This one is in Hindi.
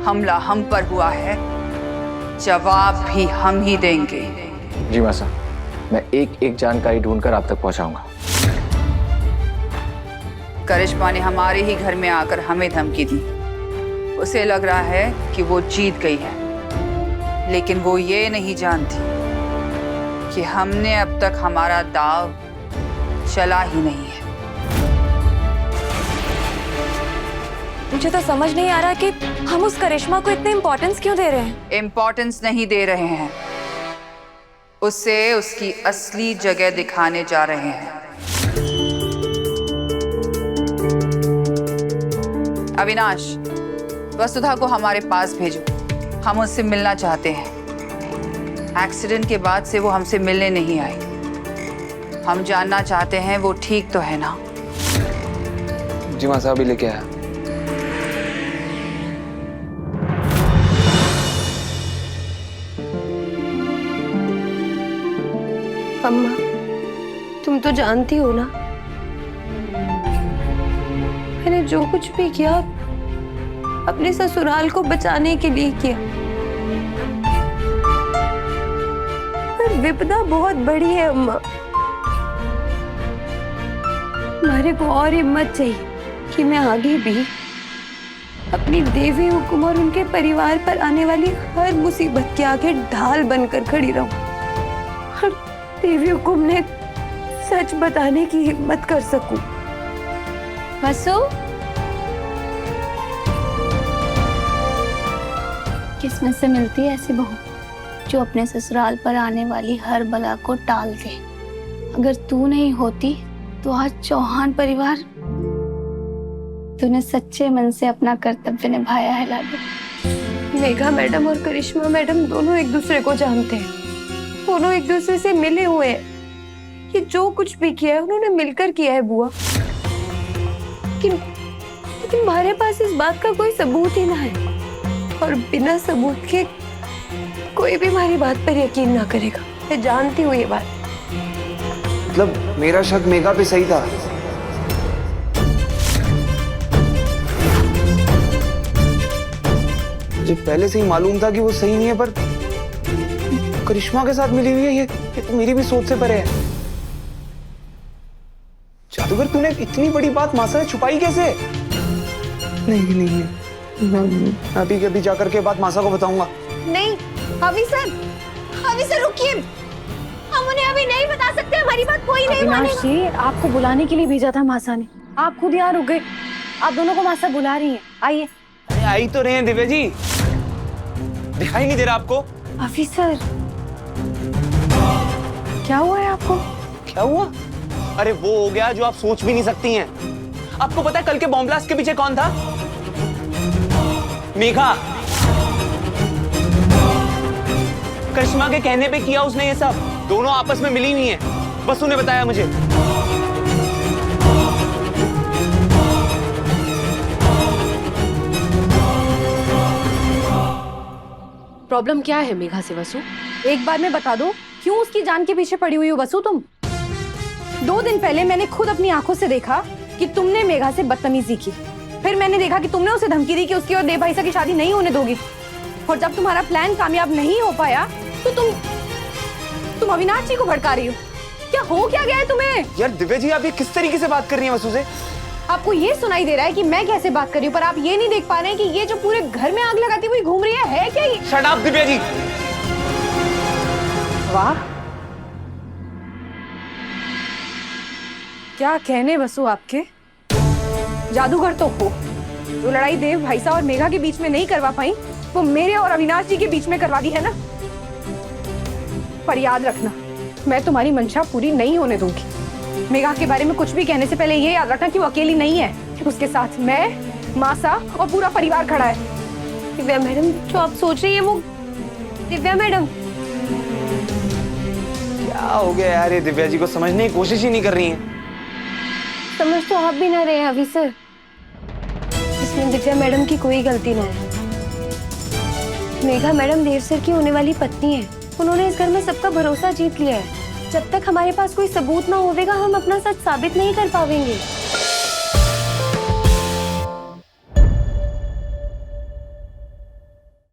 हमला हम पर हुआ है, जवाब भी हम ही देंगे। जी मासा, मैं एक एक जानकारी ढूंढकर आप तक पहुंचाऊंगा। करिश्मा ने हमारे ही घर में आकर हमें धमकी दी। उसे लग रहा है कि वो जीत गई है, लेकिन वो ये नहीं जानती कि हमने अब तक हमारा दाव चला ही नहीं है। मुझे तो समझ नहीं आ रहा कि हम उस करिश्मा को इतने इम्पोर्टेंस क्यों दे रहे हैं। इम्पोर्टेंस नहीं दे रहे हैं, उसे उसकी असली जगह दिखाने जा रहे हैं। अविनाश, वसुधा को हमारे पास भेजो, हम उससे मिलना चाहते हैं। एक्सीडेंट के बाद से वो हमसे मिलने नहीं आई। हम जानना चाहते हैं वो ठीक तो है ना। जी मासा, अभी लेके आया। अम्मा, तुम तो जानती हो ना, मैंने जो कुछ भी किया अपने ससुराल को बचाने के लिए किया। पर विपदा बहुत बड़ी है अम्मा। हमारे को और हिम्मत चाहिए कि मैं आगे भी अपनी देवी हुकुम और उनके परिवार पर आने वाली हर मुसीबत के आगे ढाल बनकर खड़ी रहूं। और देवी हुकुम ने सच बताने की हिम्मत कर सकूं। वसु, किस्मत से मिलती है ऐसी बहू जो अपने ससुराल पर आने वाली हर बला को टाल दे। अगर तू नहीं होती तो आज चौहान परिवार तूने सच्चे मन से अपना कर्तव्य निभाया है लाडू। मेघा मैडम और करिश्मा मैडम दोनों एक दूसरे को जानते हैं, दोनों एक दूसरे से मिले हुए हैं। ये जो कुछ भी किया है उन्होंने मिलकर किया है बुआ। लेकिन हमारे पास इस बात का कोई सबूत ही ना है, और बिना सबूत के कोई भी हमारी बात पर यकीन ना करेगा। मैं जानती हूँ ये बात। मतलब मेरा शक मेघा पे सही था। मुझे पहले से ही मालूम था कि वो सही नहीं है, पर करिश्मा के साथ मिली हुई है, ये तो मेरी भी सोच से परे है। जादूगर, तूने इतनी बड़ी बात मासा से छुपाई कैसे? नहीं नहीं, अभी अभी जाकर के बात मासा को बताऊंगा। नहीं अविसर, अविसर रुकिए, हम उन्हें अभी नहीं बता सकते। हमारी बात कोई नहीं मानेगा। अविनाश जी, आपको बुलाने के लिए भेजा था मासा ने, आप खुद यहाँ रुक गए। आप दोनों को मासा बुला रही है, आइए। अरे आई तो रहे हैं दिव्या जी, दिखाई नहीं दे रहा आपको? अविसर, क्या हुआ है आपको? क्या हुआ? अरे वो हो गया जो आप सोच भी नहीं सकती हैं। आपको पता है कल के बॉम्ब ब्लास्ट के पीछे कौन था? मेघा। करिश्मा के कहने पे किया उसने ये सब। दोनों आपस में मिली हुई हैं, बस उन्हें बताया मुझे। प्रॉब्लम क्या है मेघा से वसु? एक बार मैं बता दो, क्यों उसकी जान के पीछे पड़ी हुई हो वसु तुम? 2 दिन पहले मैंने खुद अपनी आंखों से देखा कि तुमने मेघा से बदतमीजी की। फिर मैंने देखा कि तुमने उसे धमकी दी कि उसकी और देव भाई की शादी नहीं होने दोगी। और जब तुम्हारा प्लान कामयाब नहीं हो पाया तो तुम अविनाश जी को भड़का रही हो। क्या गया है तुम्हें? यार दिव्या जी, आप ये किस तरीके से बात कर रही हैं वसु से? आपको ये सुनाई दे रहा है कि मैं कैसे बात कर रही हूँ, पर आप ये नहीं देख पा रहे हैं कि ये जो पूरे घर में आग लगाती हुई घूम रही है क्या ये? Shut up Divya ji. वाह, क्या कहने वसु आपके। जादूगर तो हो, जो लड़ाई देव भाईसा और मेघा के बीच में नहीं करवा पाई वो मेरे और अविनाश जी के बीच में करवा दी है ना। पर याद रखना, मैं तुम्हारी मंशा पूरी नहीं होने दूंगी। मेघा के बारे में कुछ भी कहने से पहले ये याद रखना कि वो अकेली नहीं है, उसके साथ मैं, मासा और पूरा परिवार खड़ा है। दिव्या मैडम, जो आप सोच रही है वो। दिव्या मैडम, क्या हो गया यार, ये दिव्या जी को समझने की कोशिश ही नहीं कर रही हैं। समझ तो आप भी ना रहे अविसर, इसमें दिव्या मैडम की कोई गलती ना है। मेघा मैडम देव सर की होने वाली पत्नी है। उन्होंने इस घर में सबका भरोसा जीत लिया है। जब तक हमारे पास कोई सबूत ना होवेगा हम अपना सच साबित नहीं कर पाएंगे।